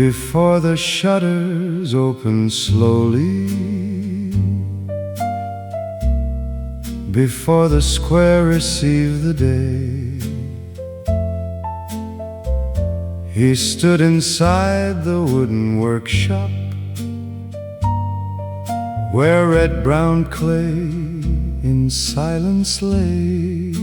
before the shutters open slowly, before the square receive the day. He stood inside the wooden workshop, where red-brown clay in silence lay.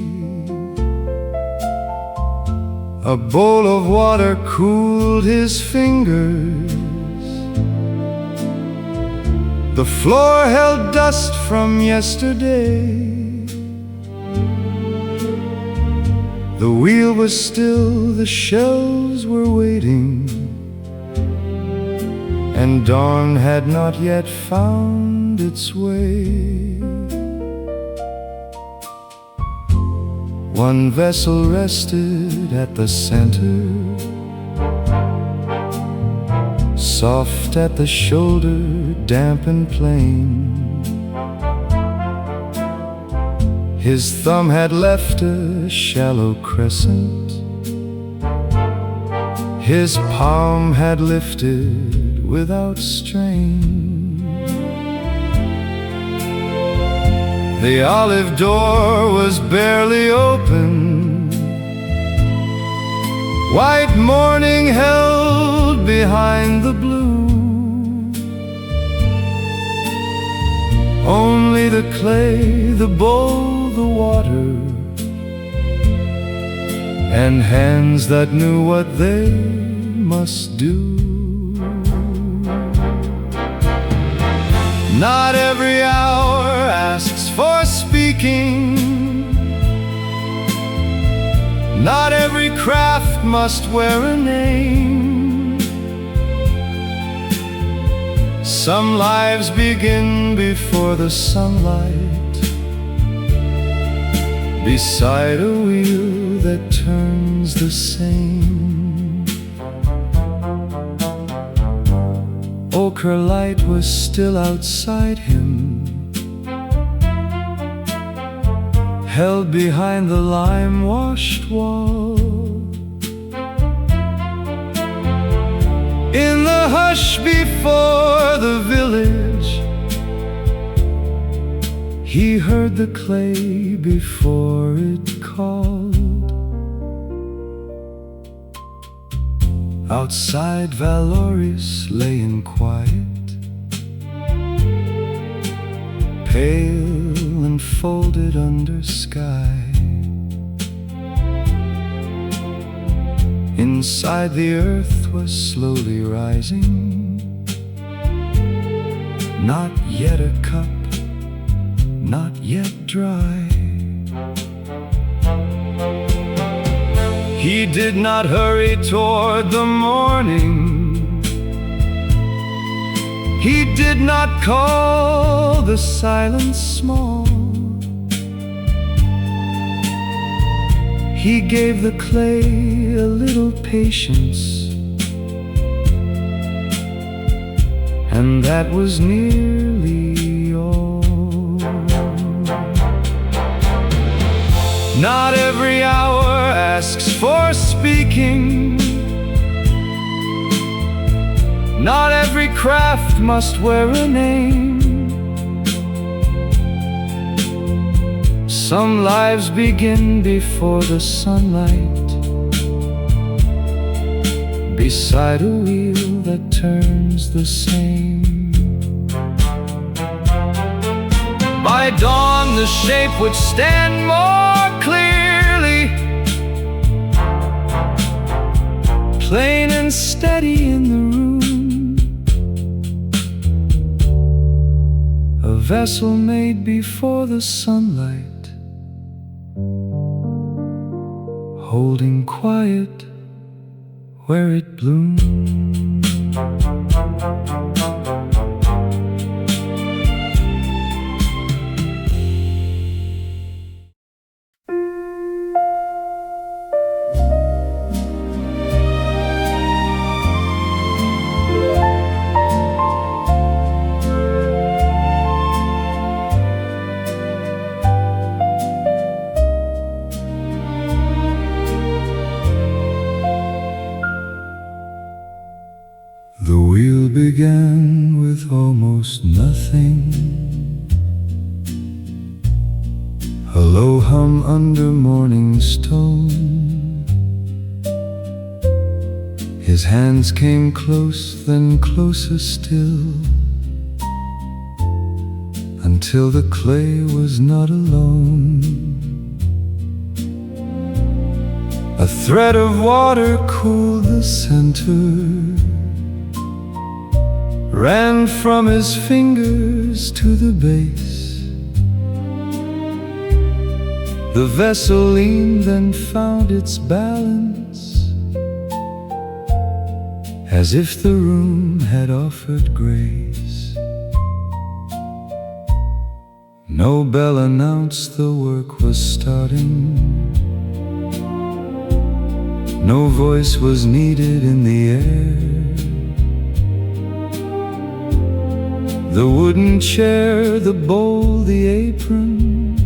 A bowl of water cooled his fingers. The floor held dust from yesterday. The wheel was still, the shelves were waiting, and dawn had not yet found its way. One vessel rested at the center, soft at the shoulder, damp and plain. His thumb had left a shallow crescent, his palm had lifted without strain. The olive door was barely open, white morning held behind the blue. Only the clay, the bowl, the water, and hands that knew what they must do. Not every hour asks for speaking, not every craft must wear a name. Some lives begin before the sunlight, beside a wheel that turns the same. Ochre light was still outside him, held behind the lime-washed wall. In the hush before the village, he heard the clay before it called. Outside Vallauris lay in quiet, pale and folded under sky. Inside the earth was slowly rising, not yet a cup, not yet dry. He did not hurry toward the morning, he did not call the silence small. He gave the clay a little patience, and that was nearly all. Not every hour asks for speaking, not every craft must wear a name. Some lives begin before the sunlight, beside a wheel that turns the same. By dawn the shape would stand more clearly, plain and steady in the room, a vessel made before the sunlight, holding quiet where it bloomed. The wheel began with almost nothing, a low hum under morning stone. His hands came close, then closer still, until the clay was not alone. A thread of water cooled the center, ran from his fingers to the base. The vessel leaned, then found its balance, as if the room had offered grace. No bell announced the work was starting, no voice was needed in the air. The wooden chair, the bowl, the apron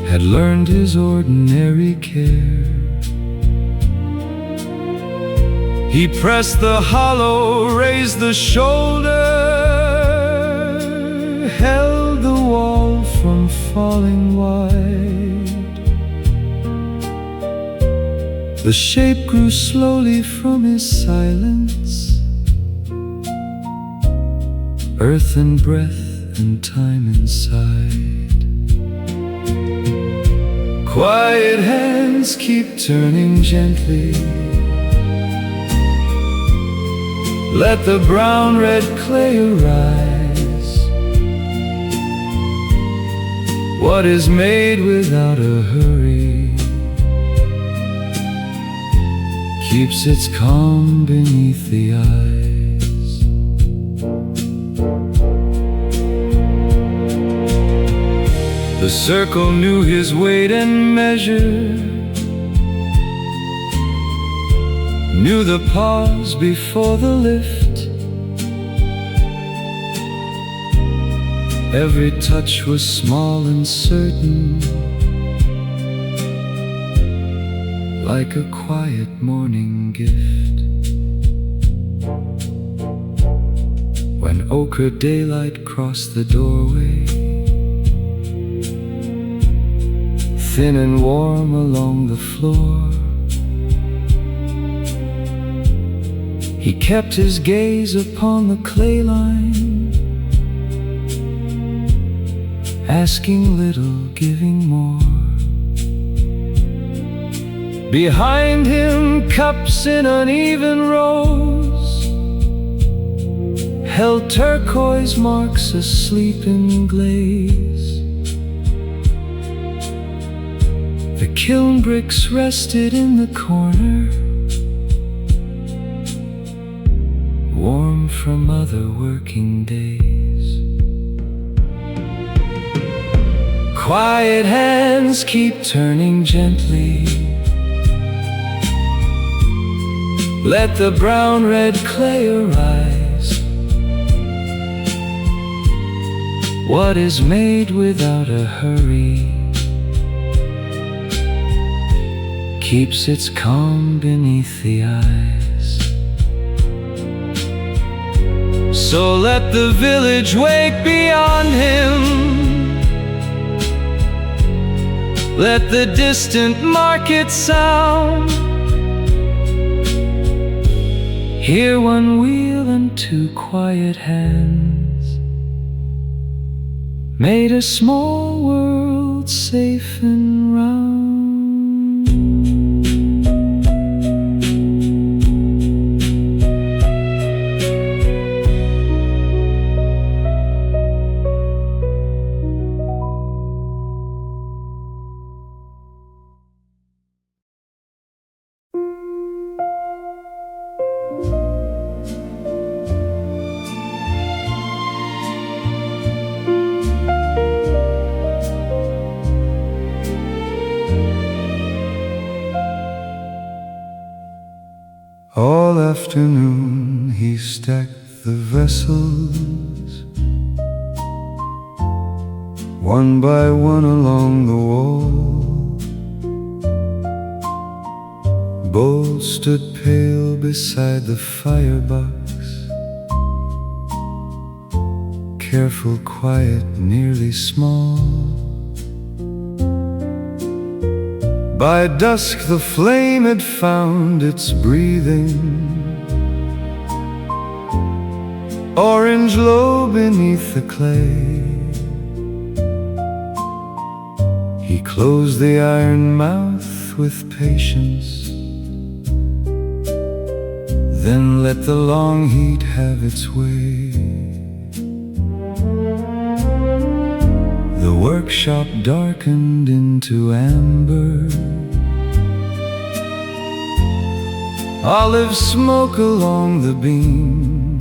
had learned his ordinary care. He pressed the hollow, raised the shoulder, held the wall from falling wide. The shape grew slowly from his silence, earth and breath and time inside. Quiet hands keep turning gently, let the brown red clay arise. What is made without a hurry keeps its calm beneath the eyes. The circle knew his weight and measure, knew the pause before the lift. Every touch was small and certain, like a quiet morning gift. When ochre daylight crossed the doorway, thin and warm along the floor, he kept his gaze upon the clay line, asking little, giving more. Behind him, cups in uneven rows held turquoise marks asleep in glaze. The kiln bricks rested in the corner, warm from other working days. Quiet hands keep turning gently, let the brown red clay arise. What is made without a hurry keeps its calm beneath the eyes. So let the village wake beyond him, let the distant market sound. Hear one wheel and two quiet hands made a small world safe and round. All afternoon he stacked the vessels, one by one along the wall. bowl stood pale beside the firebox. Careful, quiet, nearly small. By dusk the flame had found its breathing, orange low beneath the clay. He closed the iron mouth with patience, then let the long heat have its way. The workshop darkened into amber, olive smoke along the beam.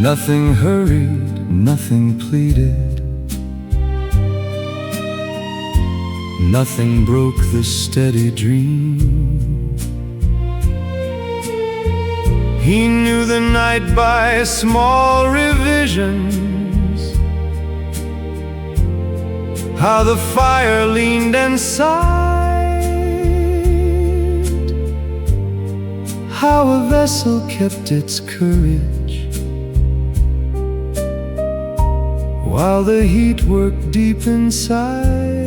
Nothing hurried, nothing pleaded, nothing broke the steady dream. He knew the night by small revisions, how the fire leaned and sighed, how a vessel kept its courage while the heat worked deep inside.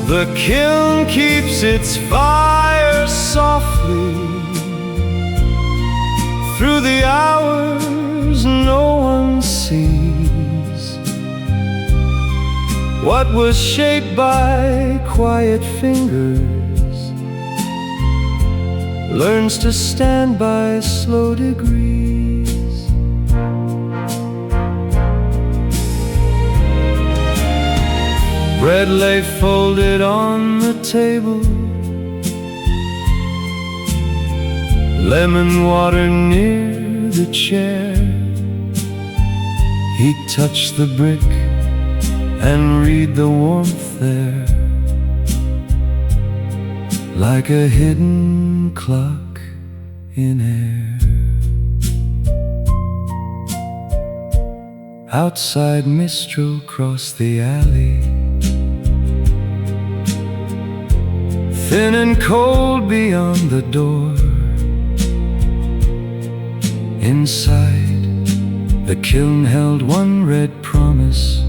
The kiln keeps its fire softly through the hours no one sees. What was shaped by quiet fingers learns to stand by slow degrees. Bread lay folded on the table, lemon water near the chair. He'd touch the brick and read the warmth there, like a hidden clock in air. Outside, mistral crossed the alley, thin and cold beyond the door. Inside, the kiln held one red promise: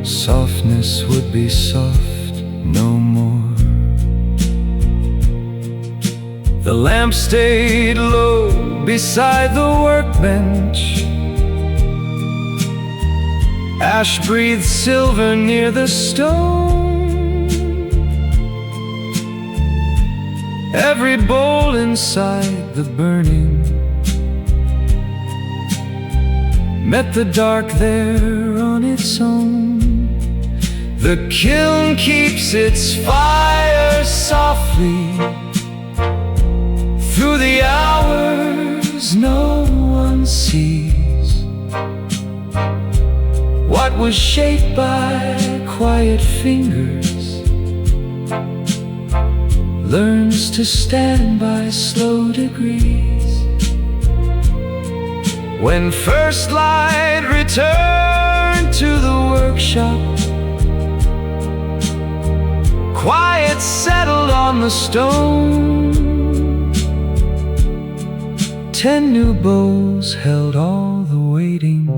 softness would be soft no more. The lamp stayed low beside the workbench, ash breathed silver near the stone. Every bowl inside the burning met the dark there on its own. The kiln keeps its fire softly through the hours no one sees. What was shaped by quiet fingers learns to stand by slow degrees. When first light returned to the workshop, quiet settled on the stone. 10 new bowls held all the waiting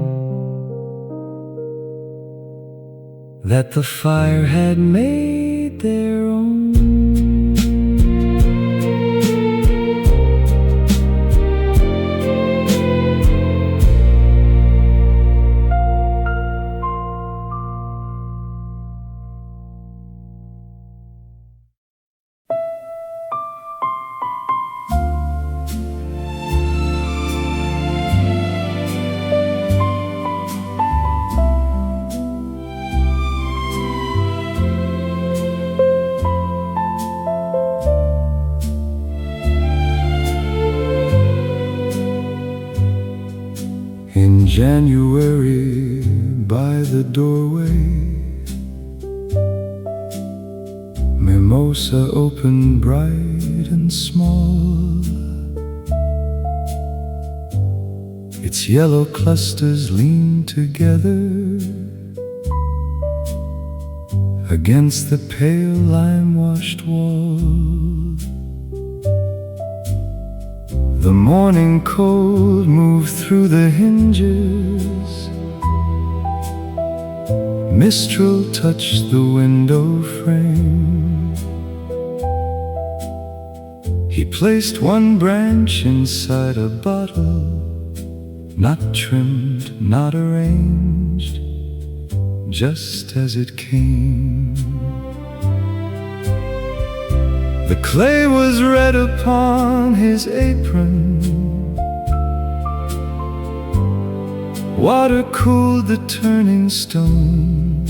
that the fire had made their own. In January, by the doorway, mimosa opened bright and small. Its yellow clusters leaned together, against the pale lime-washed wall. The morning cold moved through the hinges. Mistral touched the window frame. He placed one branch inside a bottle, not trimmed, not arranged, just as it came. The clay was red upon his apron. Water cooled the turning stone.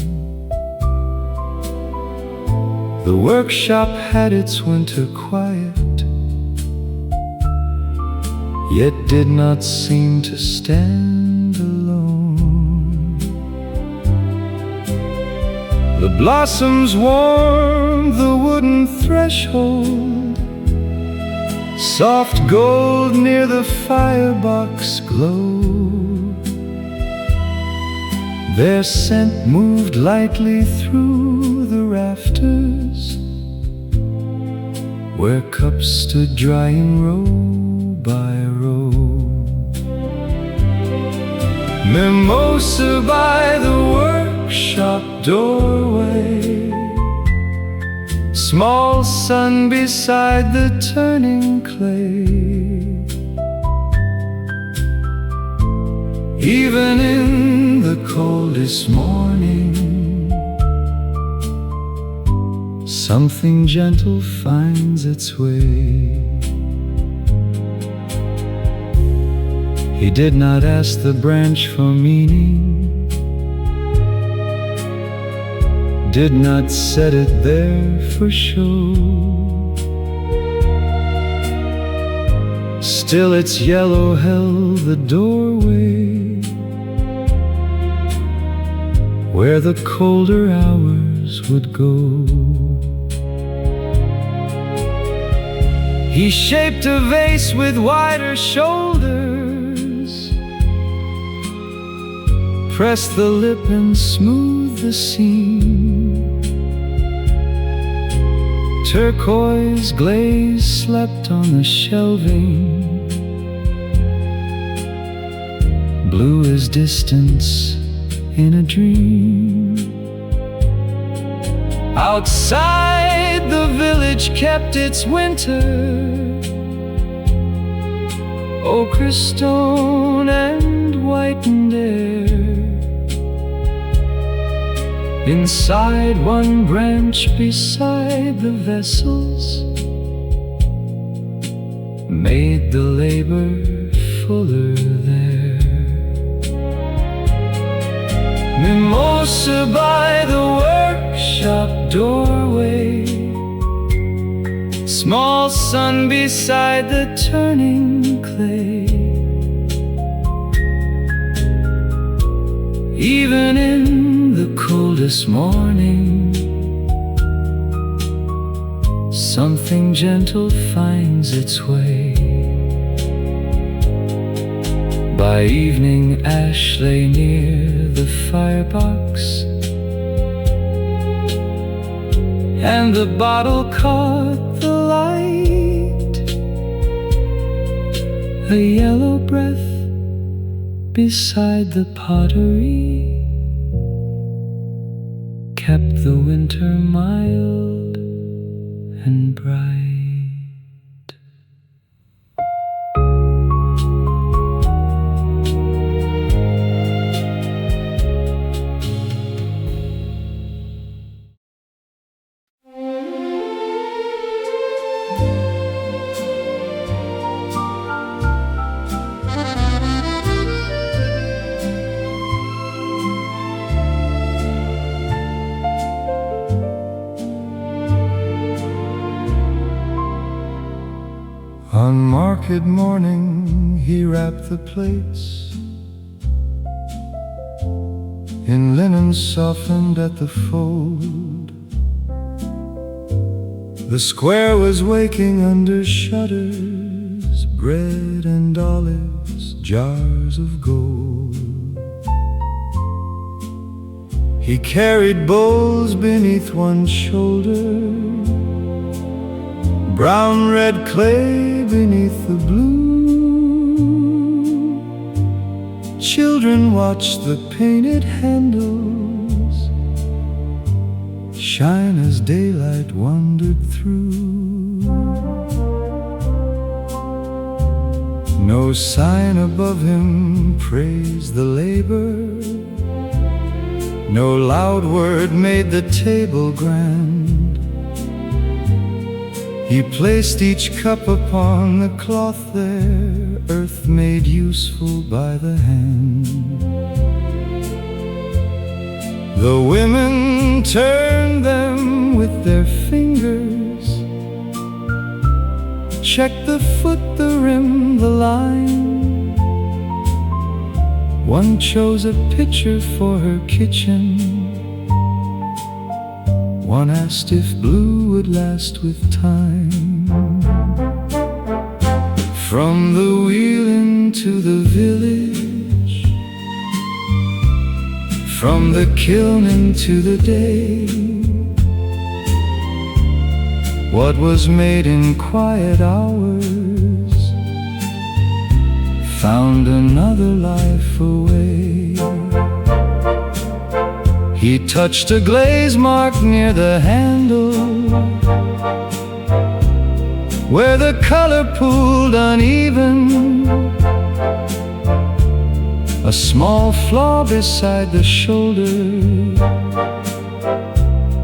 The workshop had its winter quiet, yet did not seem to stand alone. The blossoms warmed the wooden threshold. Soft gold near the firebox glowed. Their scent moved lightly through the rafters, where cups stood drying row by row. Mimosa by the workshop doorway, small sun beside the turning clay. Even in the coldest morning, something gentle finds its way. He did not ask the branch for meaning, did not set it there for show. Still its yellow held the doorway, where the colder hours would go. He shaped a vase with wider shoulders, pressed the lip and smoothed the seam. Turquoise glaze slept on the shelving, blue as distance in a dream. Outside the village kept its winter, ochre stone and whitened air. Inside one branch beside the vessels, made the labor fuller there. Mimosa by the workshop doorway, small sun beside the turning clay. Even in the coldest morning, something gentle finds its way. By evening ash lay near the firebox, and the bottle caught the light. A yellow breath beside the pottery kept the winter mild and bright. On market morning he wrapped the plates in linen softened at the fold. The square was waking under shutters, bread and olives, jars of gold. He carried bowls beneath one shoulder, brown red clay beneath the blue. Children watched the painted handles shine as daylight wandered through. No sign above him praised the labor, no loud word made the table grand. He placed each cup upon the cloth there, earth made useful by the hand. The women turned them with their fingers, checked the foot, the rim, the line. One chose a picture for her kitchen, one asked if blue would last with time. From the wheel into the village, from the kiln into the day, what was made in quiet hours found another life away. He touched a glaze mark near the handle, where the color pooled uneven. A small flaw beside the shoulder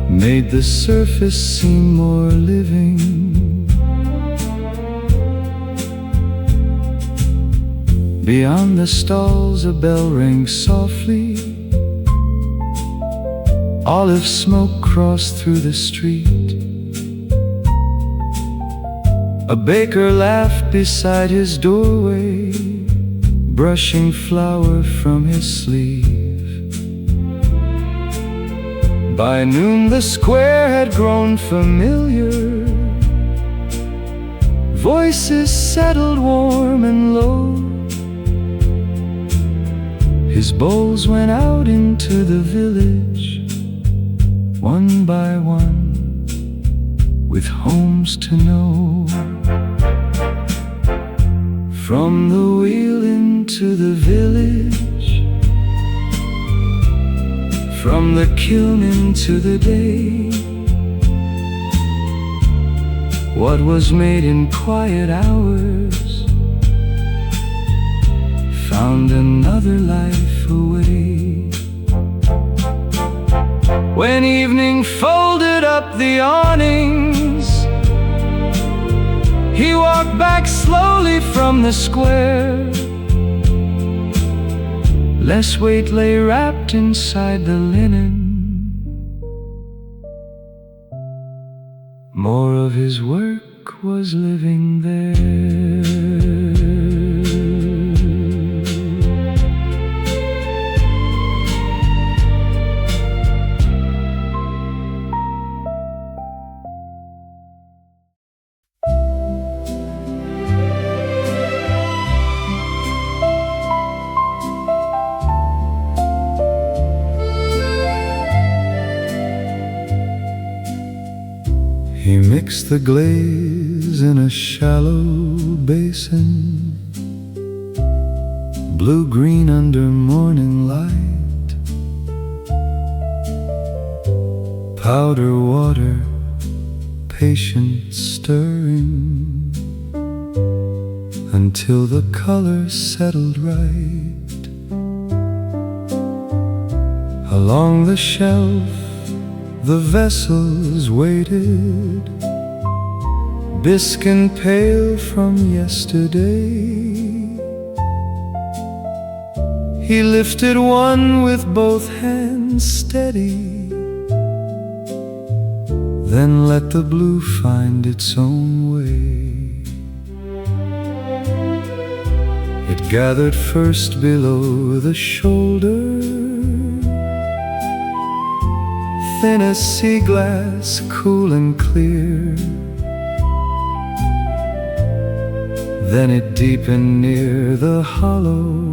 made the surface seem more living. Beyond the stalls a bell rang softly, olive smoke crossed through the street. A baker laughed beside his doorway, brushing flour from his sleeve. By noon the square had grown familiar, voices settled warm and low. His bowls went out into the village, one by one, with homes to know. From the wheel into the village, from the kiln into the day, what was made in quiet hours found another life away. When evening folded up the awnings, he walked back slowly from the square. Less weight lay wrapped inside the linen, more of his work was living there. He mixed the glaze in a shallow basin, blue-green under morning light. Powder water, patient stirring, until the color settled right. Along the shelf the vessels waited, bisque and pale from yesterday. He lifted one with both hands steady, then let the blue find its own way. It gathered first below the shoulder, thin as sea glass, cool and clear. Then it deepened near the hollow,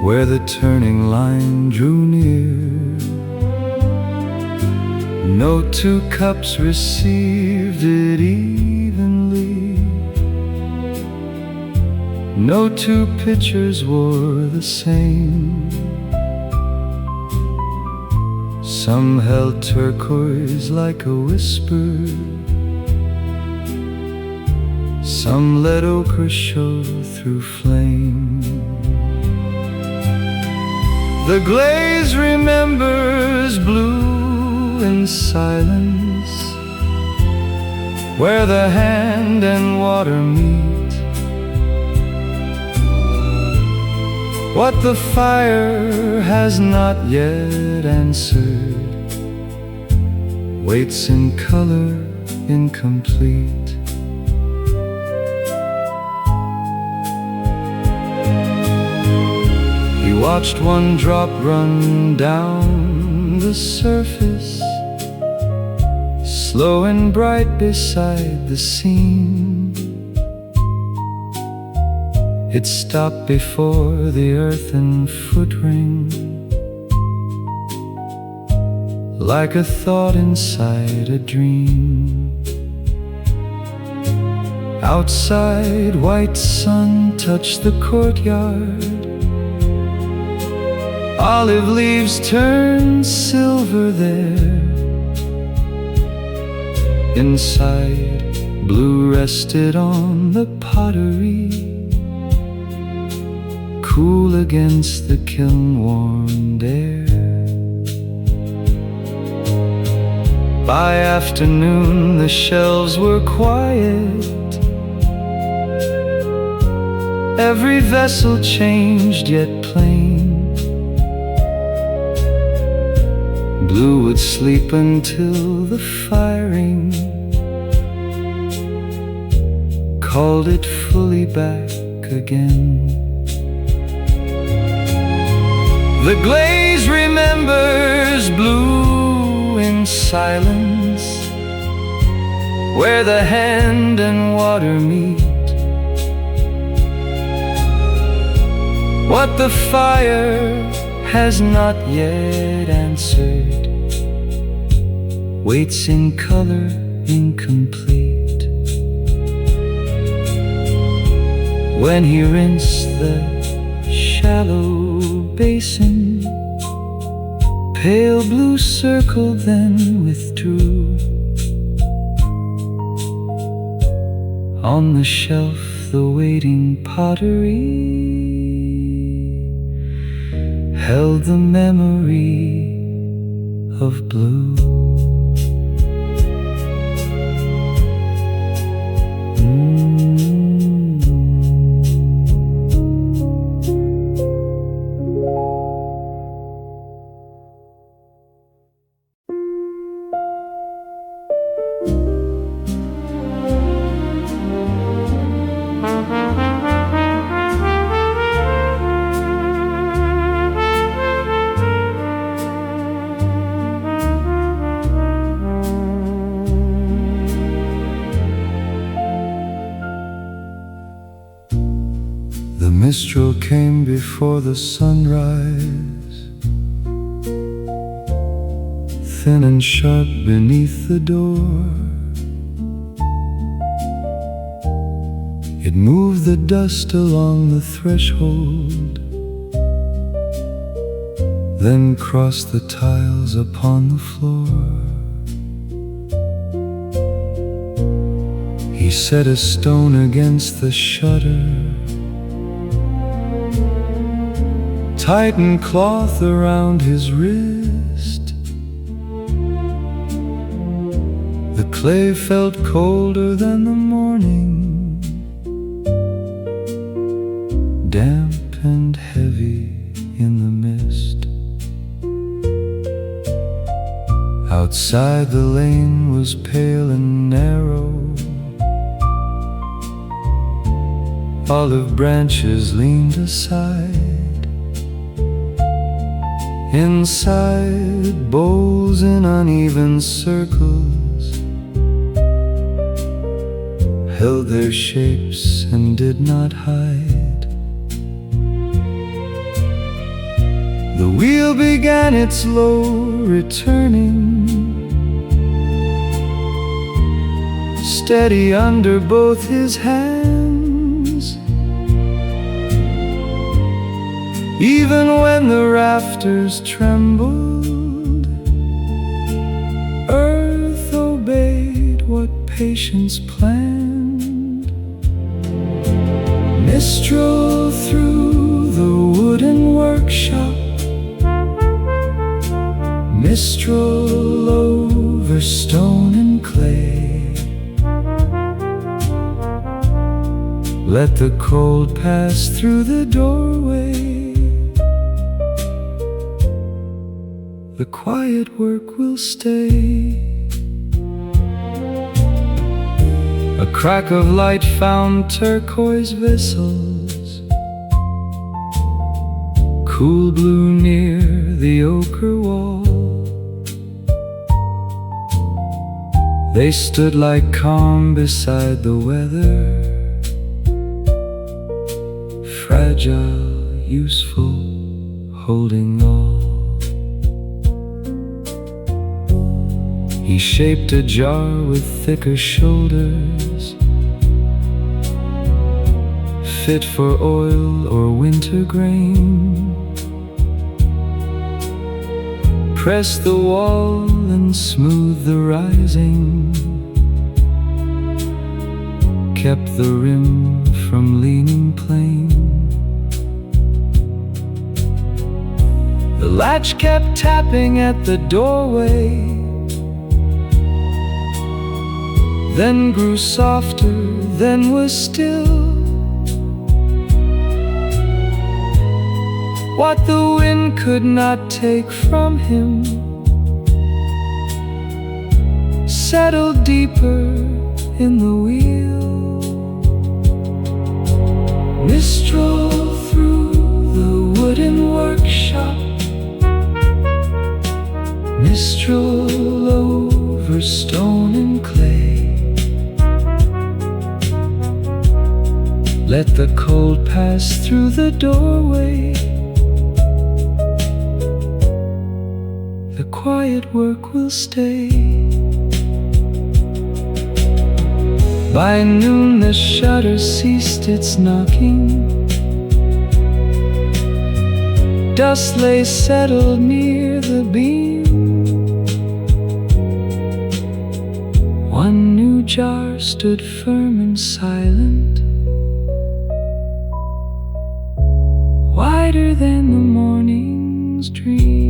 where the turning line drew near. No two cups received it evenly, no two pitchers wore the same. Some held turquoise like a whisper, some let ochre show through flame. The glaze remembers blue in silence, where the hand and water meet. What the fire has not yet answered waits in color incomplete. He watched one drop run down the surface, slow and bright beside the scene. It stopped before the earthen footring, like a thought inside a dream. Outside, white sun touched the courtyard, olive leaves turned silver there. Inside, blue rested on the pottery, cool against the kiln-warmed air. By afternoon the shelves were quiet, every vessel changed yet plain. Blue would sleep until the firing called it fully back again. The glaze remembers blue in silence, where the hand and water meet. What the fire has not yet answered waits in color incomplete. When he rinsed the shallow basin, pale blue circle then withdrew. On the shelf the waiting pottery held the memory of blue. The mistral came before the sunrise, thin and sharp beneath the door. It moved the dust along the threshold, then crossed the tiles upon the floor. He set a stone against the shutter, tightened cloth around his wrist. The clay felt colder than the morning, damp and heavy in the mist. Outside the lane was pale and narrow, olive branches leaned aside. Inside, bowls in uneven circles held their shapes and did not hide. The wheel began its low returning, steady under both his hands. Even when the rafters trembled, earth obeyed what patience planned. Mistral through the wooden workshop, mistral over stone and clay. Let the cold pass through the doorway. The quiet work will stay. A crack of light found turquoise vessels, cool blue near the ochre wall. They stood like calm beside the weather, fragile, useful, holding all. He shaped a jar with thicker shoulders, fit for oil or winter grain. Pressed the wall and smoothed the rising, kept the rim from leaning plain. The latch kept tapping at the doorway, then grew softer, then was still. What the wind could not take from him settled deeper in the wheel. Mistral through the wooden workshop, mistral over stone and clay. Let the cold pass through the doorway. The quiet work will stay. By noon the shutter ceased its knocking. Dust lay settled near the beam. One new jar stood firm and silent, wider than the morning's dream.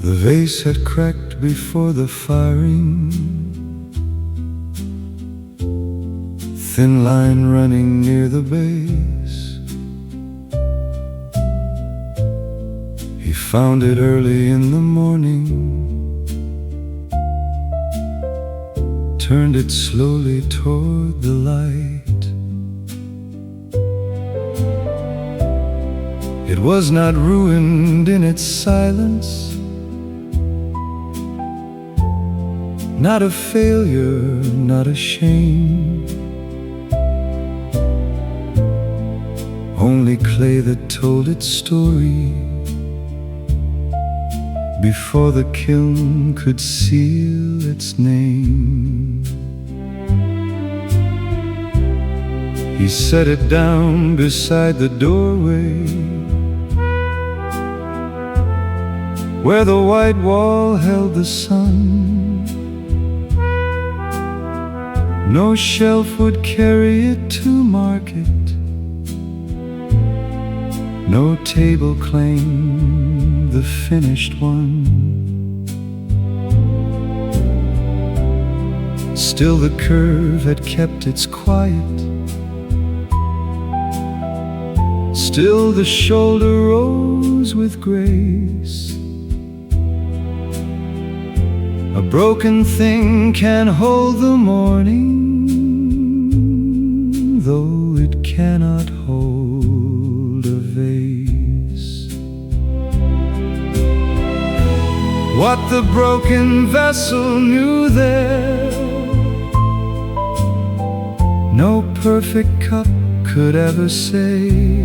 The vase had cracked before the firing, thin line running near the base. He found it early in the morning, turned it slowly toward the light. It was not ruined in its silence, not a failure, not a shame. Only clay that told its story before the kiln could seal its name. He set it down beside the doorway, where the white wall held the sun. No shelf would carry it to market, no table claimed the finished one. Still the curve had kept its quiet, Still the shoulder rose with grace. A broken thing can hold the morning, though it cannot hold a vase. What the broken vessel knew there, no perfect cup could ever say.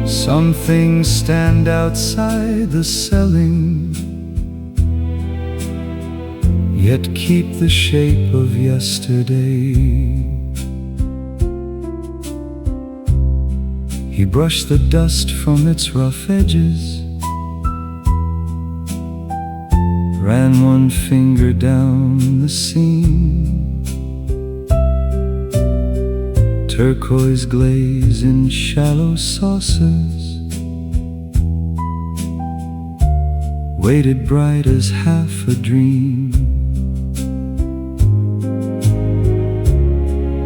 Some things stand outside the selling, yet keep the shape of yesterday. He brushed the dust from its rough edges, ran one finger down the seam. Turquoise glaze in shallow saucers waited bright as half a dream.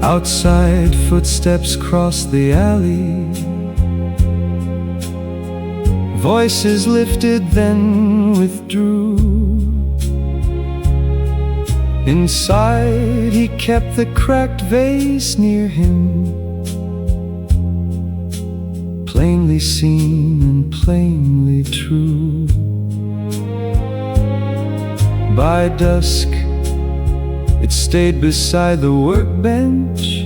Outside footsteps crossed the alley, voices lifted then withdrew. Inside he kept the cracked vase near him, plainly seen and plainly true. By dusk it stayed beside the workbench,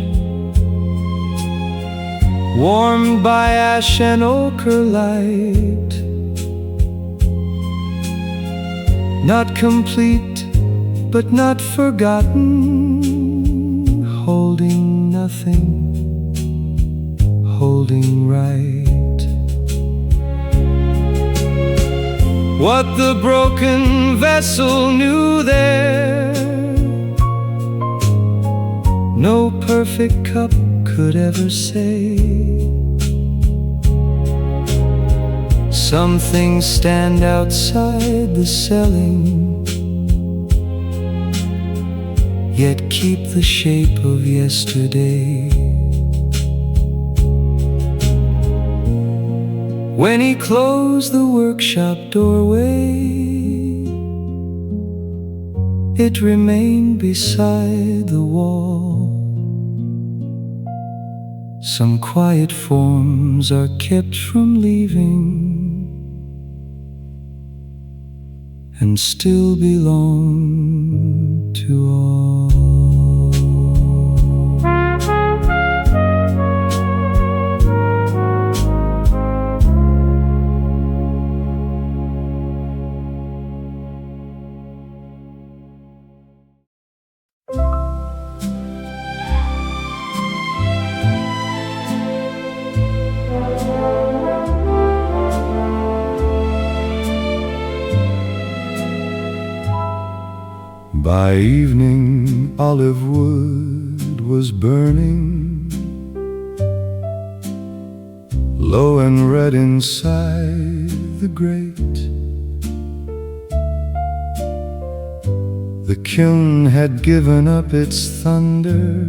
warmed by ash and ochre light. Not complete, but not forgotten, holding nothing, holding right. What the broken vessel knew there, no perfect cup could ever say. Some things stand outside the selling, yet keep the shape of yesterday. When he closed the workshop doorway, it remained beside the wall. Some quiet forms are kept from leaving and still belong to all. By evening, olive wood was burning, low and red inside the grate. The kiln had given up its thunder,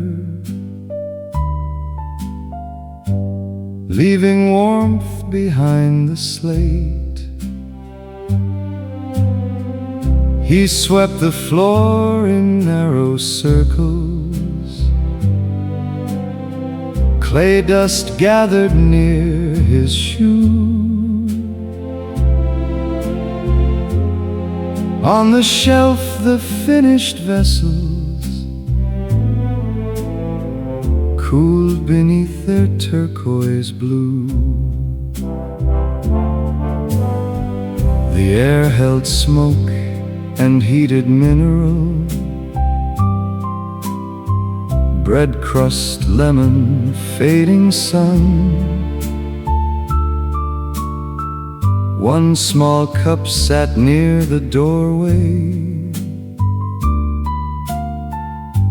leaving warmth behind the slate. He swept the floor in narrow circles, clay dust gathered near his shoe. On the shelf the finished vessels cooled beneath their turquoise blue. The air held smoke and heated mineral, bread crust, lemon, fading sun. One small cup sat near the doorway,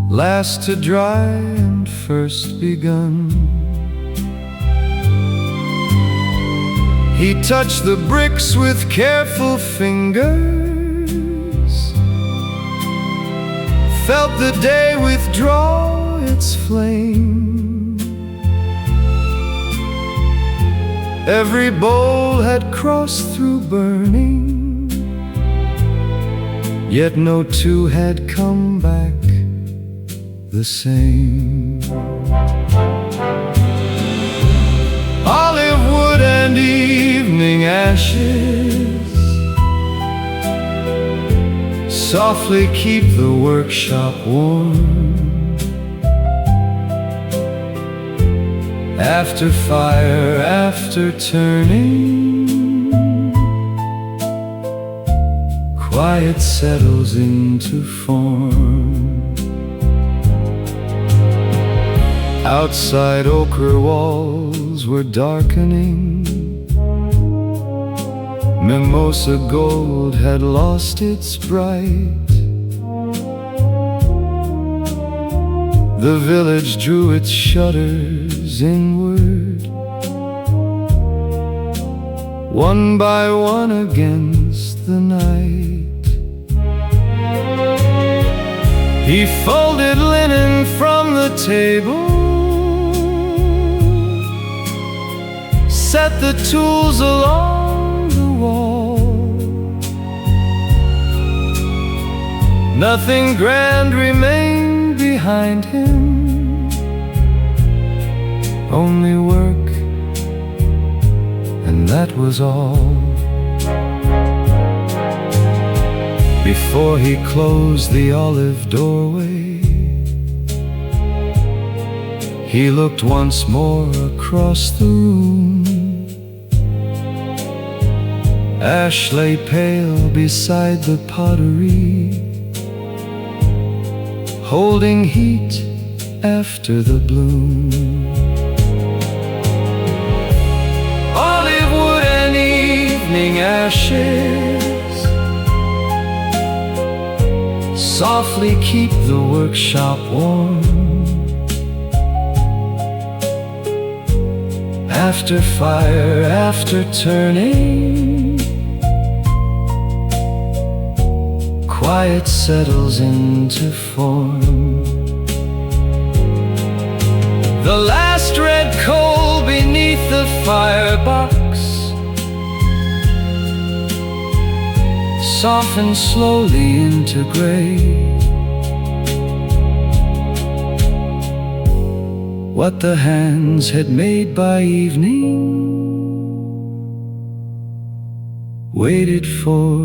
last to dry and first begun. He touched the bricks with careful fingers, felt the day withdraw its flame. Every bowl had crossed through burning, yet no two had come back the same. Olive wood and evening ashes softly keep the workshop warm. After fire, after turning, quiet settles into form. Outside ochre walls were darkening, mimosa gold had lost its bright. The village drew its shutters inward, one by one against the night. He folded linen from the table, set the tools along the wall. Nothing grand remained behind him, only work, and that was all. Before he closed the olive doorway, he looked once more across the room. Ash lay pale beside the pottery, holding heat after the bloom. Olive wood and evening ashes softly keep the workshop warm. After fire, after turning, quiet settles into form. The last red coal beneath the firebox softens slowly into gray. What the hands had made by evening waited for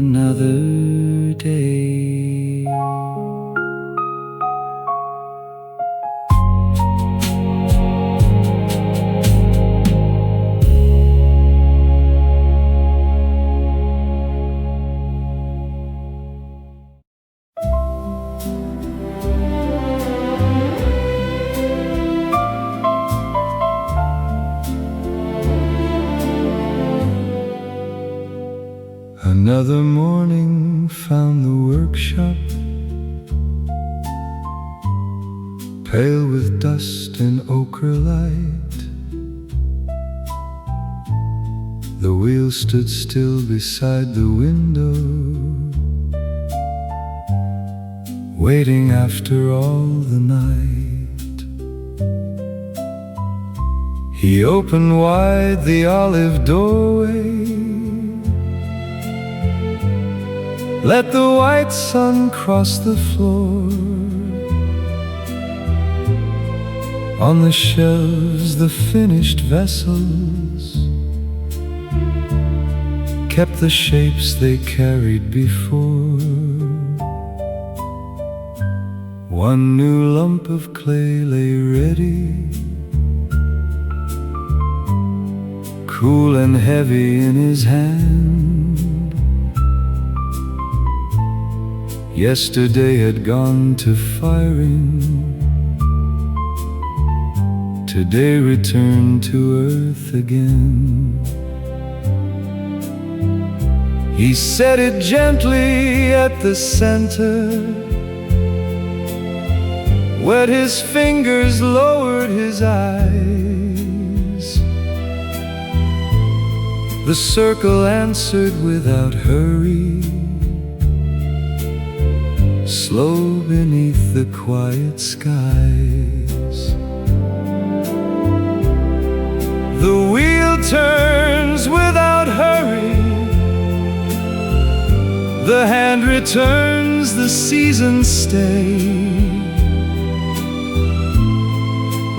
another day. Another morning found the workshop pale with dust and ochre light. The wheel stood still beside the window, waiting after all the night. He opened wide the olive doorway, let the white sun cross the floor. On the shelves the finished vessels kept the shapes they carried before. One new lump of clay lay ready, cool and heavy in his hand. Yesterday had gone to firing, today returned to earth again. He set it gently at the center, wet his fingers, lowered his eyes. The circle answered without hurry, slow beneath the quiet skies. The wheel turns without hurry, the hand returns, the seasons stay.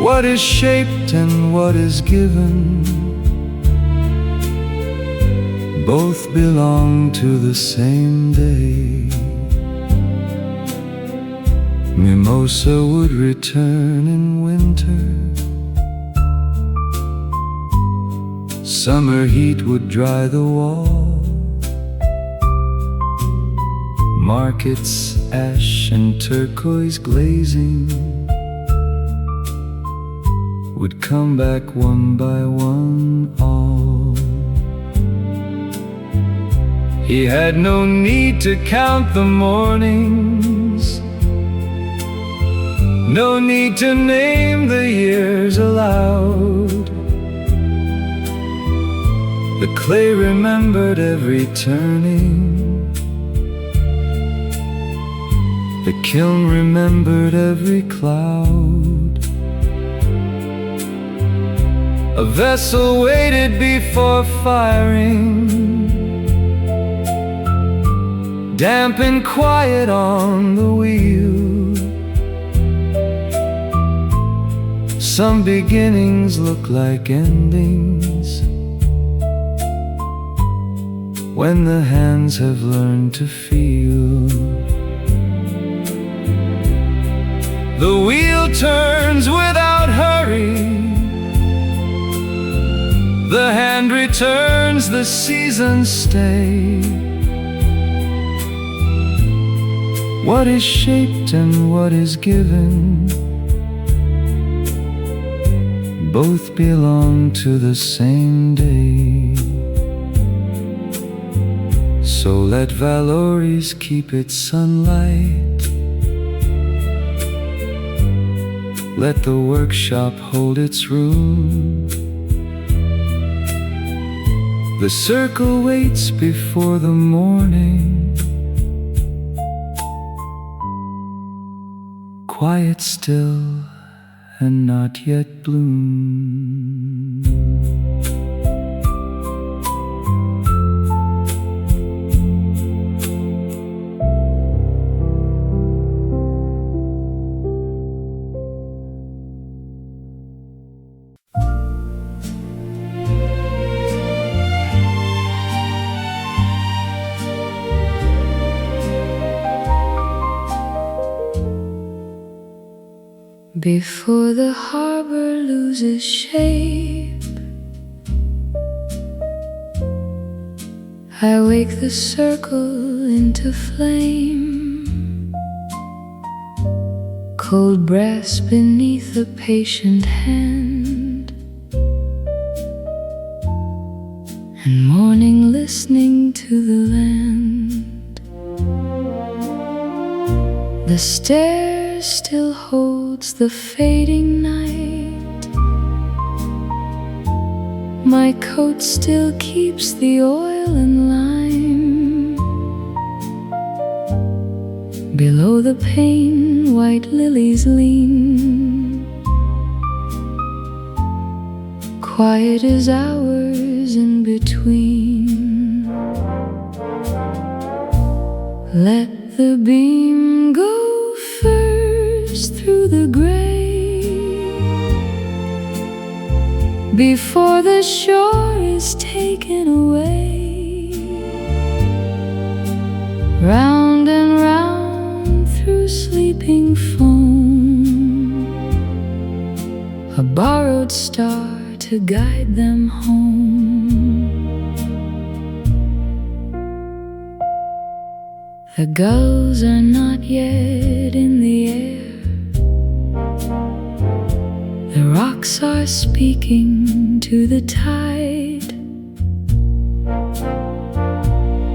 What is shaped and what is given both belong to the same day. Mimosa would return in winter, summer heat would dry the wall. Markets, ash and turquoise glazing would come back one by one all. He had no need to count the mornings, no need to name the years aloud. The clay remembered every turning, the kiln remembered every cloud. A vessel waited before firing, damp and quiet on the wheel. Some beginnings look like endings when the hands have learned to feel. The wheel turns without hurry, the hand returns, the seasons stay. What is shaped and what is given both belong to the same day. So let Vallauris keep its sunlight, let the workshop hold its room. The circle waits before the morning, quiet still and not yet bloom. Before the harbor loses shape, I wake the circle into flame. Cold breast beneath a patient hand, and morning listening to the land. The stair still holds the fading night, my coat still keeps the oil and lime. Below the pane white lilies lean, quiet as hours in between. Let the beam go first through the gray, before the shore is taken away. Round and round through sleeping foam, a borrowed star to guide them home. The gulls are not yet in the air, the rocks are speaking to the tide.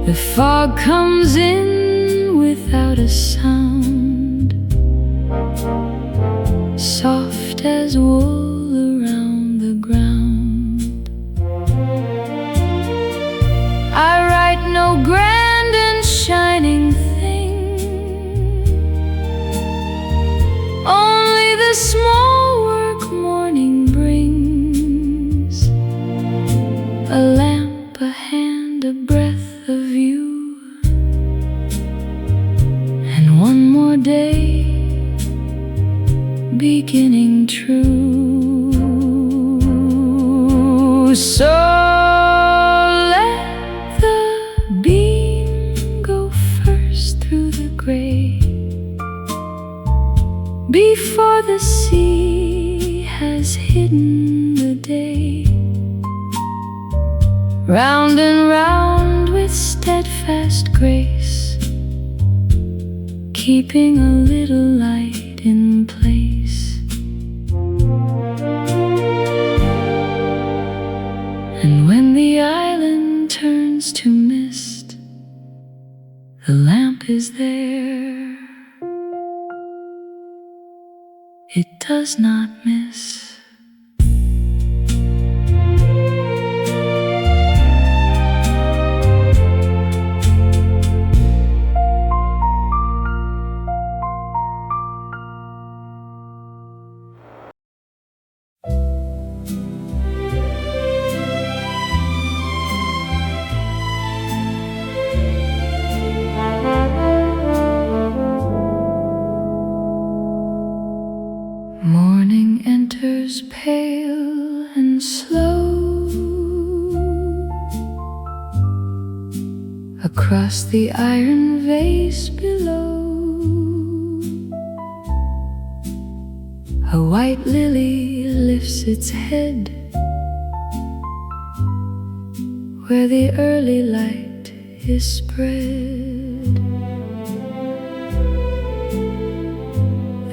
The fog comes in without a sound, soft as wool around the ground. I write no grand and shining thing, only the small work morning brings. dream true. So let the beam go first through the gray, before the sea has hidden the day. Round and round with steadfast grace, keeping a little light in place. And when the island turns to mist, the lamp is there. It does not miss. Morning enters pale and slow across the iron vase below. A white lily lifts its head where the early light is spread.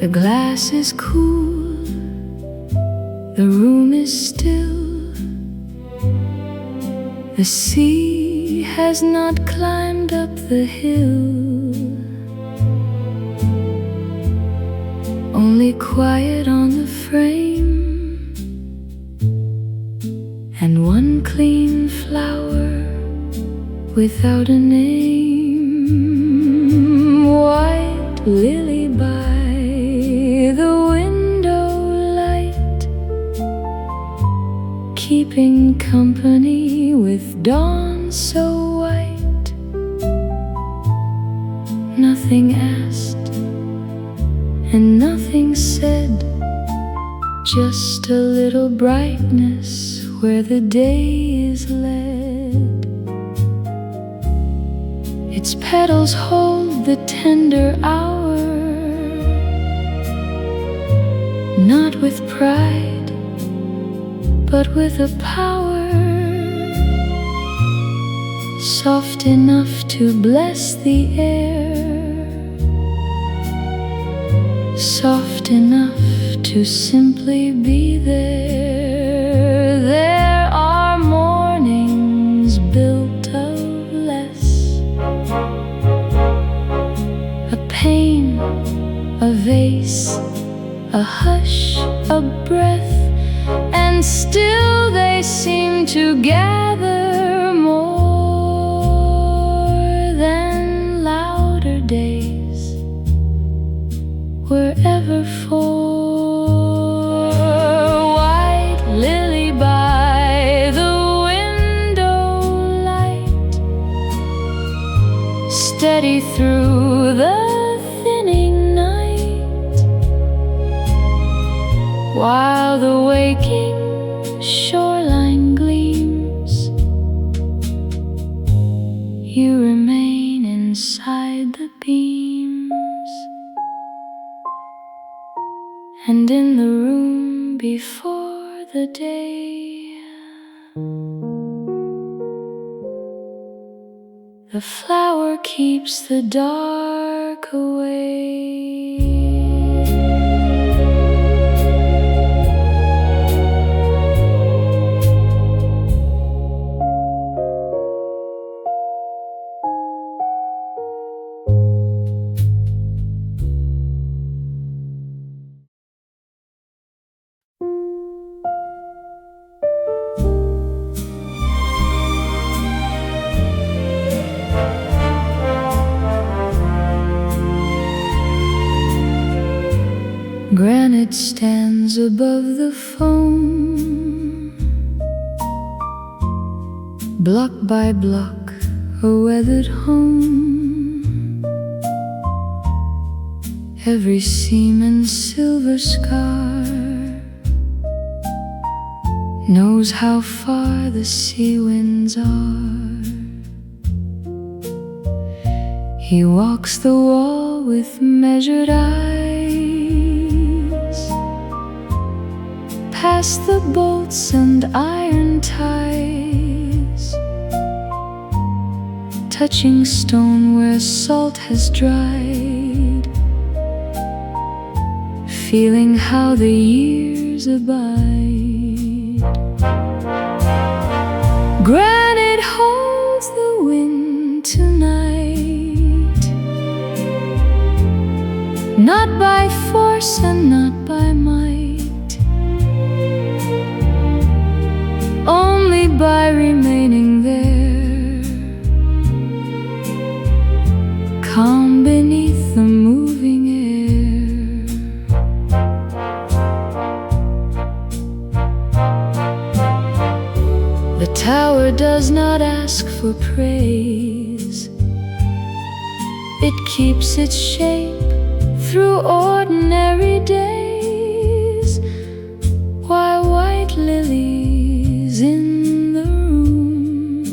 The glass is cool, the room is still. The sea has not climbed up the hill. Only quiet on the frame, and one clean flower without a name. White lily by the window light, keeping company with dawn so white. Nothing asked and nothing said, just a little brightness where the day is led. Its petals hold the tender hour, not with pride, but with a power soft enough to bless the air, soft enough to simply be there. There are mornings built of less, a pain, a vase, a hush, a breath, and still they seem to gather more than louder days were ever for. White lily by the window light, steady through the thinning night, while the waking shoreline gleams, you remain inside the beams. And in the room before the day, the flower keeps the dark away. Granite stands above the foam, block by block, a weathered home. Every seam and silver scar knows how far the sea winds are. He walks the wall with measured eyes, past the bolts and iron ties, touching stone where salt has dried, feeling how the years abide. Granite holds the wind tonight, not by force and not by might, only by remaining there, calm beneath the moving air. The tower does not ask for praise, it keeps its shape through ordinary days, while white lilies in the room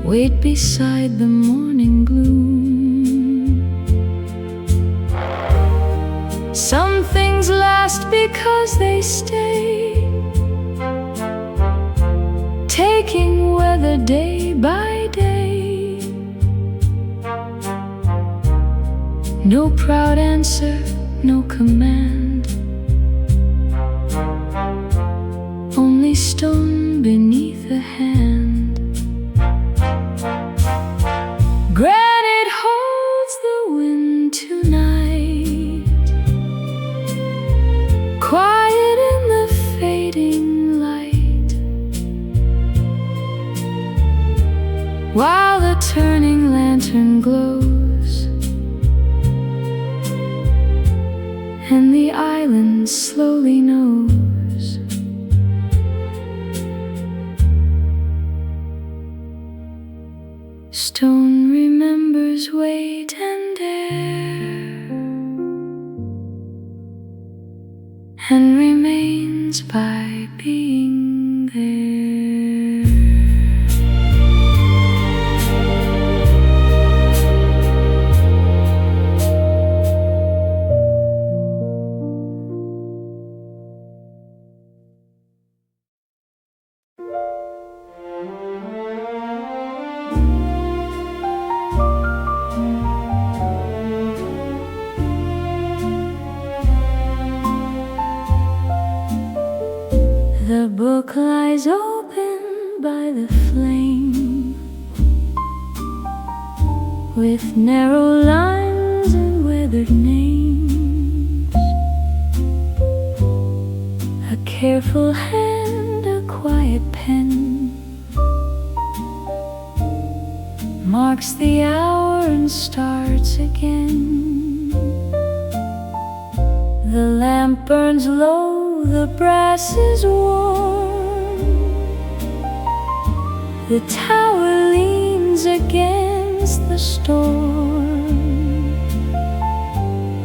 wait beside the morning gloom. Some things last because they stay, taking weather day by day. No proud answer, no command, only stone beneath a hand. Granite holds the wind tonight, quiet in the fading light, while the turning lantern glows and the island slowly knows. Stone remembers weight and air, and remains by being there. The book lies open by the flame, with narrow lines and weathered names. A careful hand, a quiet pen, marks the hour and starts again. The lamp burns low, the brass is warm, the tower leans against the storm.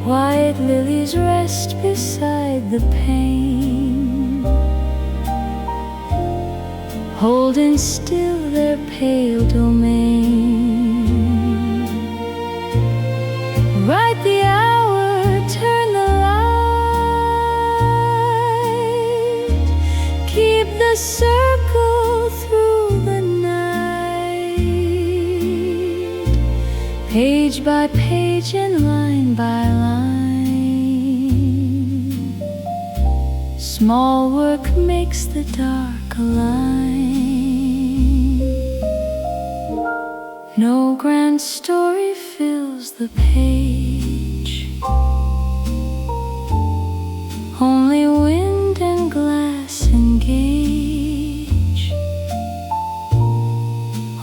White lilies rest beside the pane, holding still their pale domain. Write the hour, turn the light, keep the circle through the night, page by page and line by line. Small work makes the dark align. No grand story fills the page, only wind and glass engage,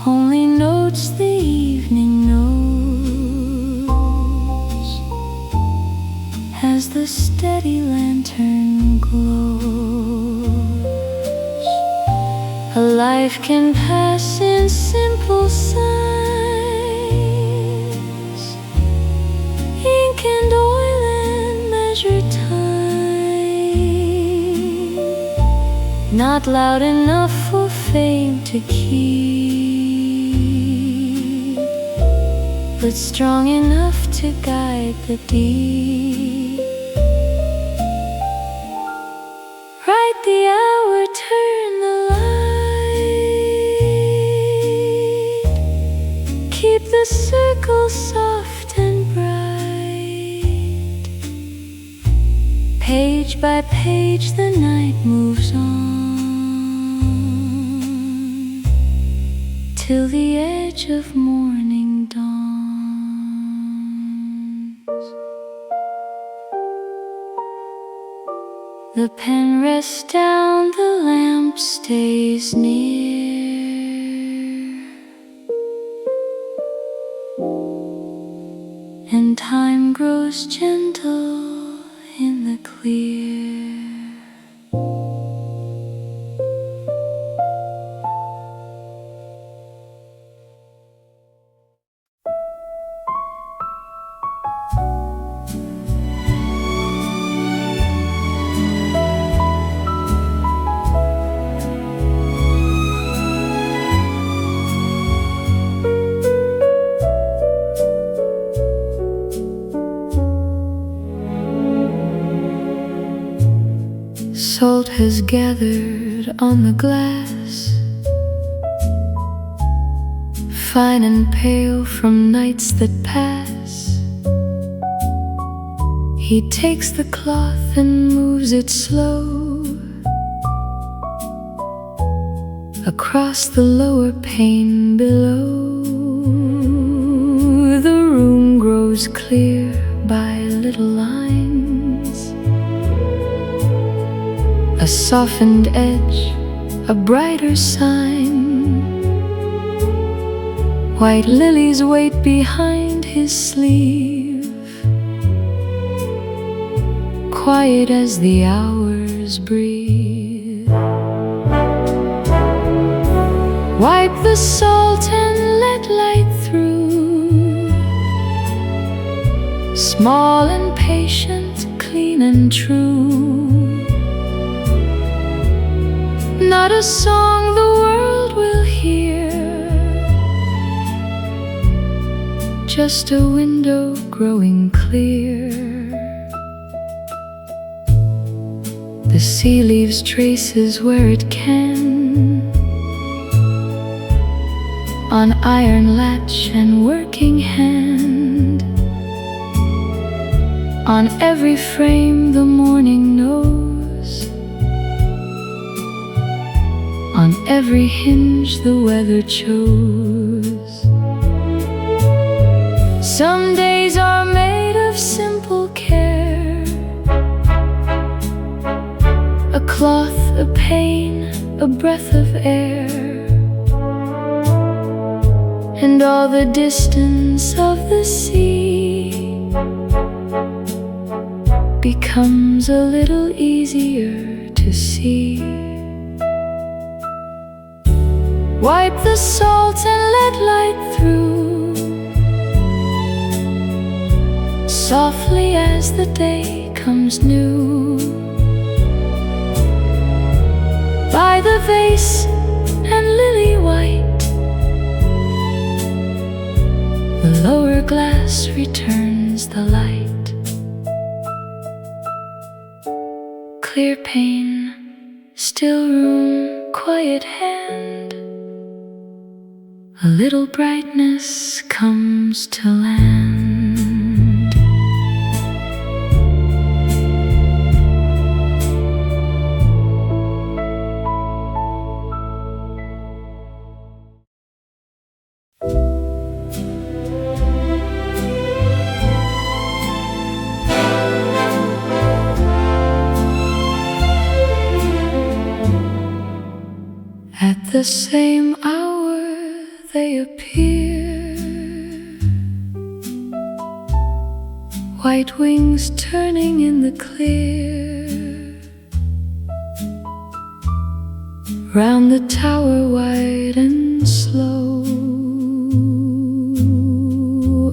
only notes the evening knows as the steady lantern glows. A life can pass in simple signs, ink and oil and measured time. not loud enough for fame to keep, but strong enough to guide the deep. Write the hour, turn the light, keep the circle soft and bright. Page by page the night moves on, till the edge of morning dawns. The pen rests down, the lamp stays near, and time grows gentle in the clear. Salt has gathered on the glass, fine and pale from nights that pass. He takes the cloth and moves it slow across the lower pane below. The room grows clear by little lines, a softened edge, a brighter sign. White lilies wait behind his sleeve, quiet as the hours breathe. Wipe the salt and let light through, small and patient, clean and true. Not a song the world will hear, just a window growing clear. The sea leaves traces where it can, on iron latch and working hand. On every frame the morning knows, on every hinge the weather chose. Some days are made of simple care, a cloth, a pane, a breath of air, and all the distance of the sea becomes a little easier to see. Wipe the salt and let light through, softly as the day comes new. By the vase and lily white, the lower glass returns the light. Clear pane, still room, quiet hand, a little brightness comes to land. At the same hour they appear, white wings turning in the clear. Round the tower wide and slow,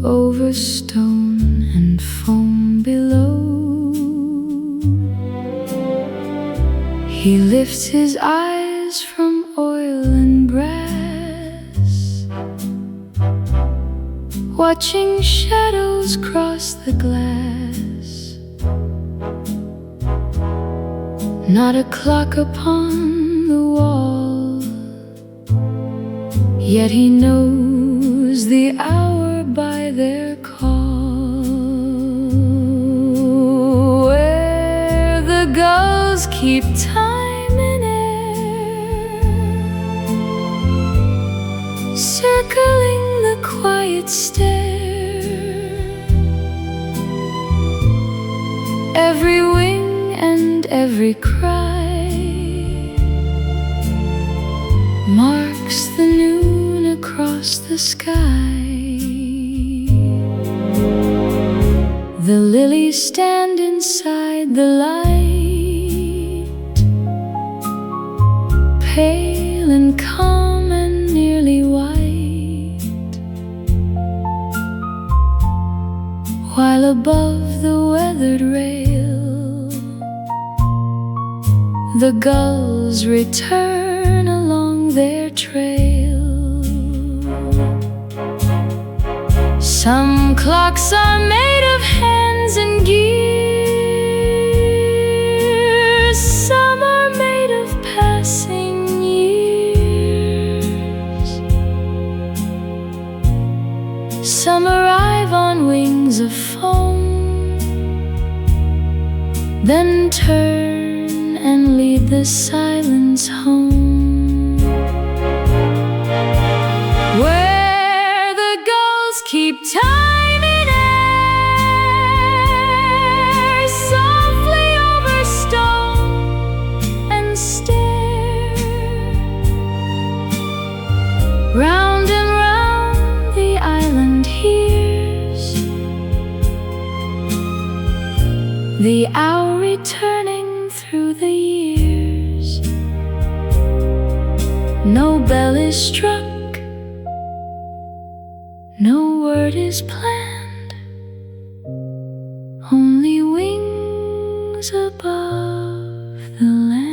over stone and foam below. He lifts his eyes watching shadows cross the glass. Not a clock upon the wall, yet he knows the hour by their call. Where the gulls keep time in air, circling the quiet stair. Every wing and every cry marks the noon across the sky. The lilies stand inside the light, pale and calm and nearly white, while above the weathered rail the gulls return along their trail. Some clocks are made of hands and gears, some are made of passing years, some arrive on wings of foam, then turn and lead the silence home. Where the gulls keep time in air, softly over stone and stair. Round and round the island hears the hour returning through the years. No bell is struck, no word is planned, only wings above the land.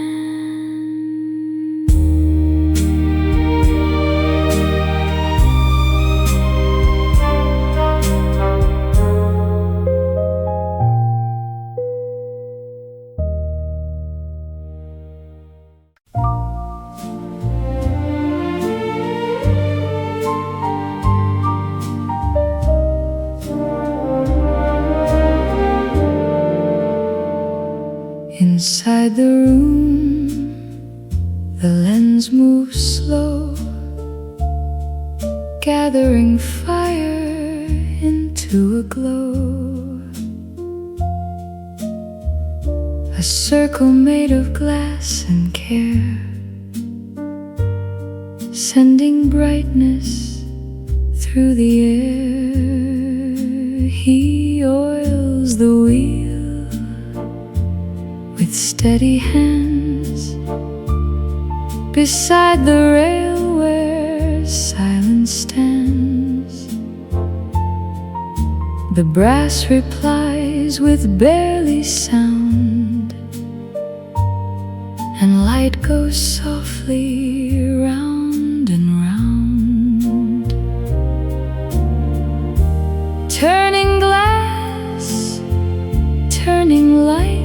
Inside the room, the lens moves slow, gathering fire into a glow. A circle made of glass and care, sending brightness through the air. He oils the wheel with steady hands, beside the rail where silence stands. The brass replies with barely sound, and light goes softly round and round, turning glass, turning light,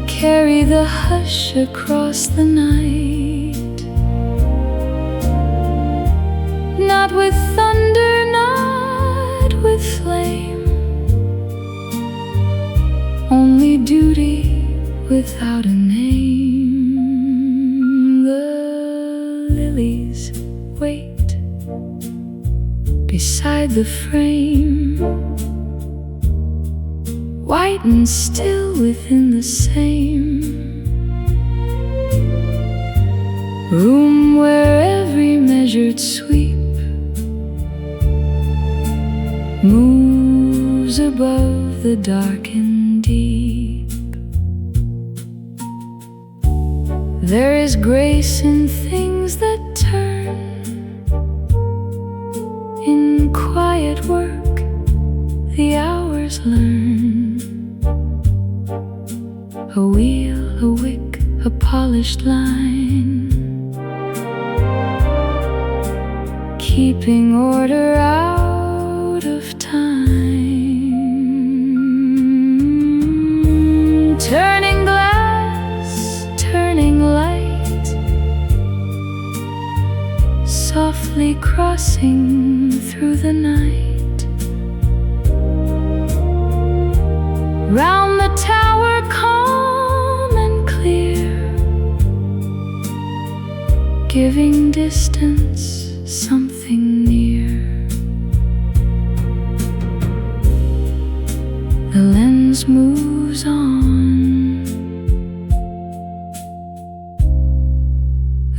carry the hush across the night. Not with thunder, not with flame, only duty without a name. The lilies wait beside the frame, white and still within the same room where every measured sweep moves above the dark and deep. There is grace in things that turn, in quiet work the hours learn. A wheel, a wick, a polished line keeping order out of time. Turning glass, turning light, softly crossing through the night. Round the tower, calm and clear, giving distance something near. The lens moves on,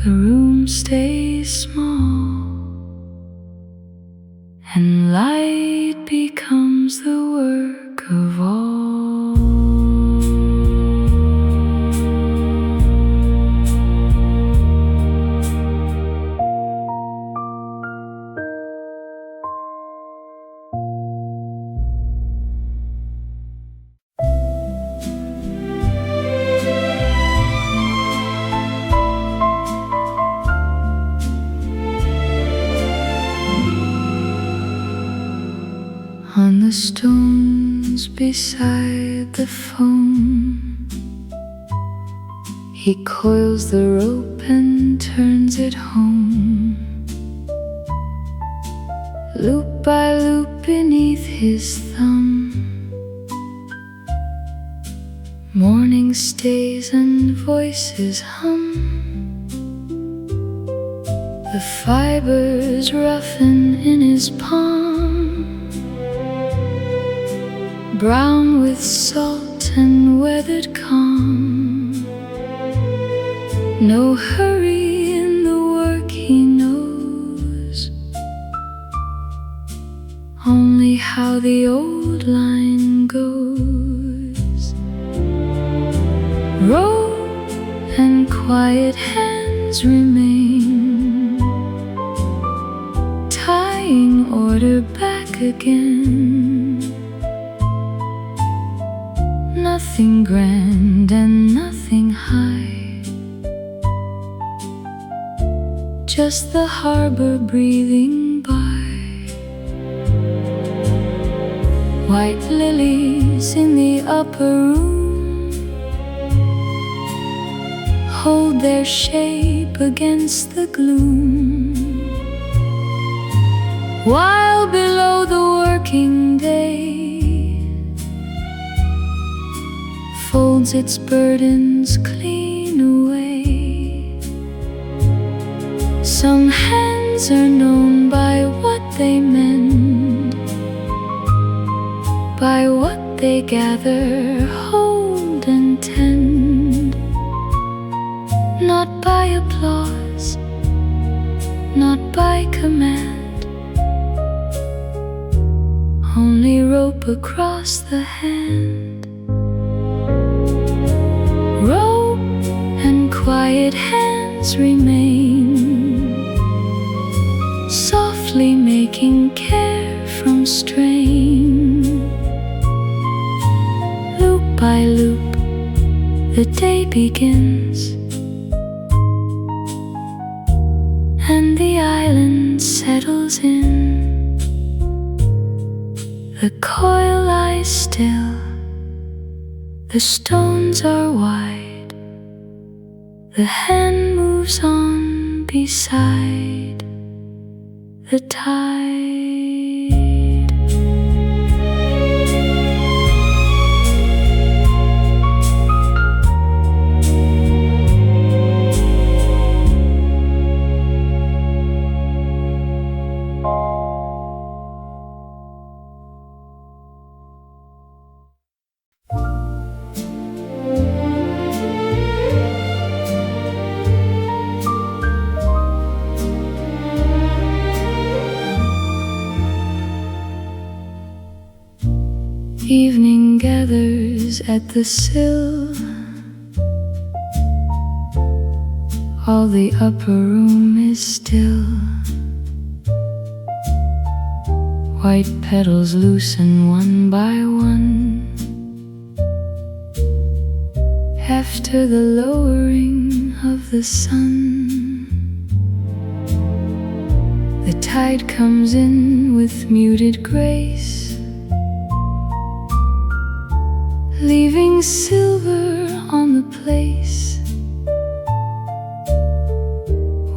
the room stays small, and light becomes the work of all. On the stones beside the foam, he coils the rope and turns it home. Loop by loop beneath his thumb, morning stays and voices hum. The fibers roughen in his palm, brown with salt and weathered calm. No hurry in the work he knows, only how the old line goes. Rope and quiet hands remain, tying order back again. Nothing grand and nothing high, just the harbor breathing by. White lilies in the upper room hold their shape against the gloom, while below the working day folds its burdens clean away. Some hands are known by what they mend, by what they gather, hold and tend. Not by applause, not by command, only rope across the hand. Rope and quiet hands remain, softly making care from strain. Loop by loop, the day begins, and the island settles in. The coil lies still, the stones are wide, the hand moves on beside the tide. Evening gathers at the sill, all the upper room is still. White petals loosen one by one after the lowering of the sun. The tide comes in with muted grace, leaving silver on the place,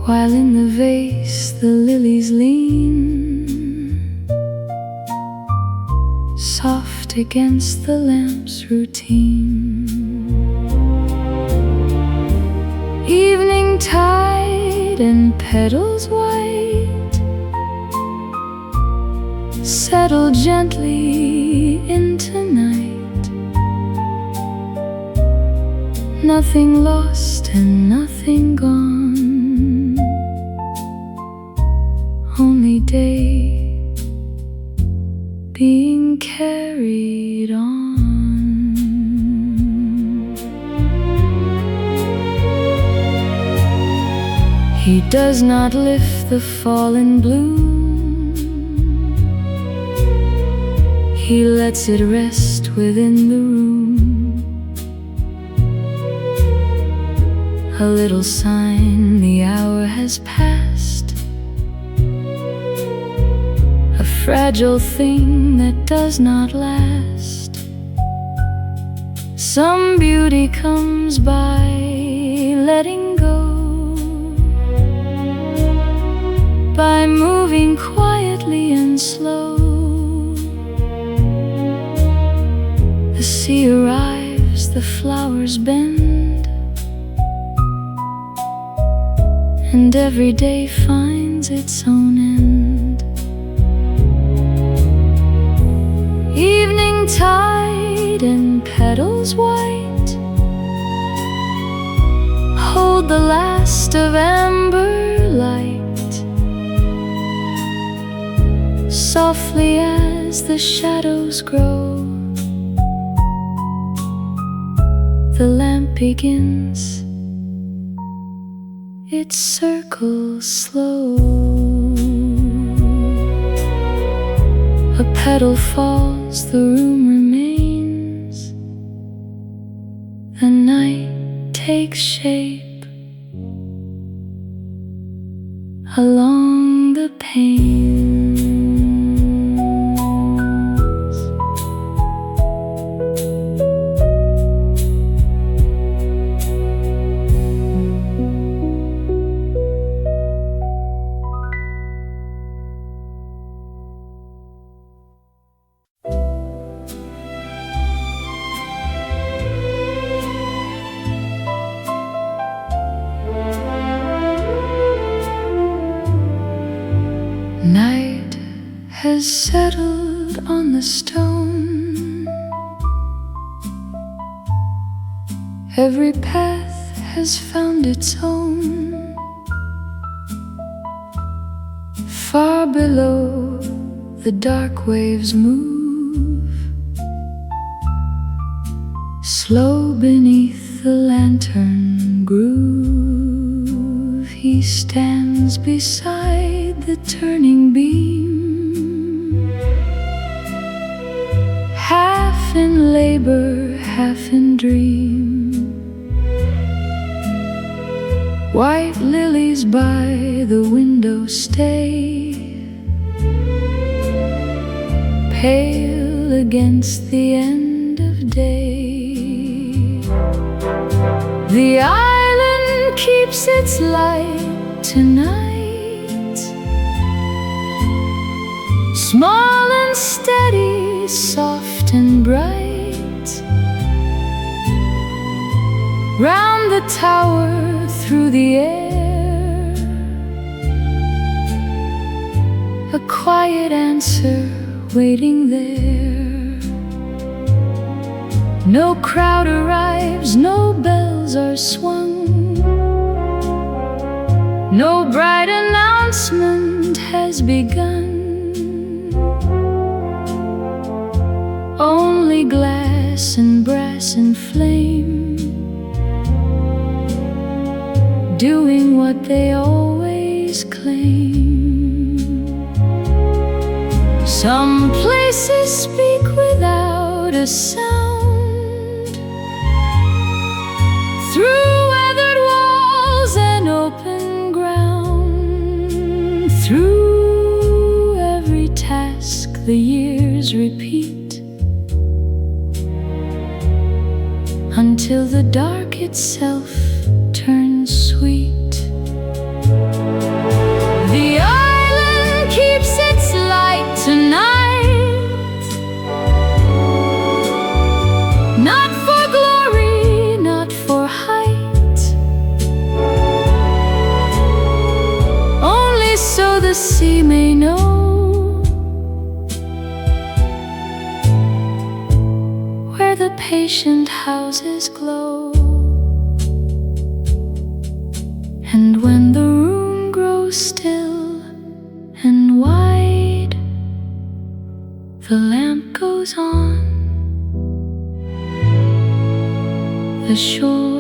while in the vase the lilies lean, soft against the lamp's routine. Evening tide and petals white settle gently into night, nothing lost and nothing gone, only day being carried on. He does not lift the fallen bloom, he lets it rest within the room. A little sign the hour has passed, a fragile thing that does not last. Some beauty comes by letting go, by moving quietly and slow. The sea arrives, the flowers bend, and every day finds its own end. Evening tide and petals white hold the last of amber light, softly as the shadows grow. The lamp begins its circle slow. A petal falls, the room remains. The night takes shape along the panes. Night has settled on the stone, every path has found its own. Far below, the dark waves move, slow beneath the lantern groove. He stands beside the turning beam, half in labor, half in dream. White lilies by the window stay, pale against the end of day. The island keeps its light tonight, small and steady, soft and bright. Round the tower, through the air, a quiet answer waiting there. No crowd arrives, no bells are swung, no bright announcement has begun. Only glass and brass and flame, doing what they always claim. Some places speak without a sound, through weathered walls and open ground, through the years repeat, until the dark itself turns sweet. The island keeps its light tonight, not for glory, not for height, only so the sea may know where the patient houses glow. And when the room grows still and wide, the lamp goes on, the shore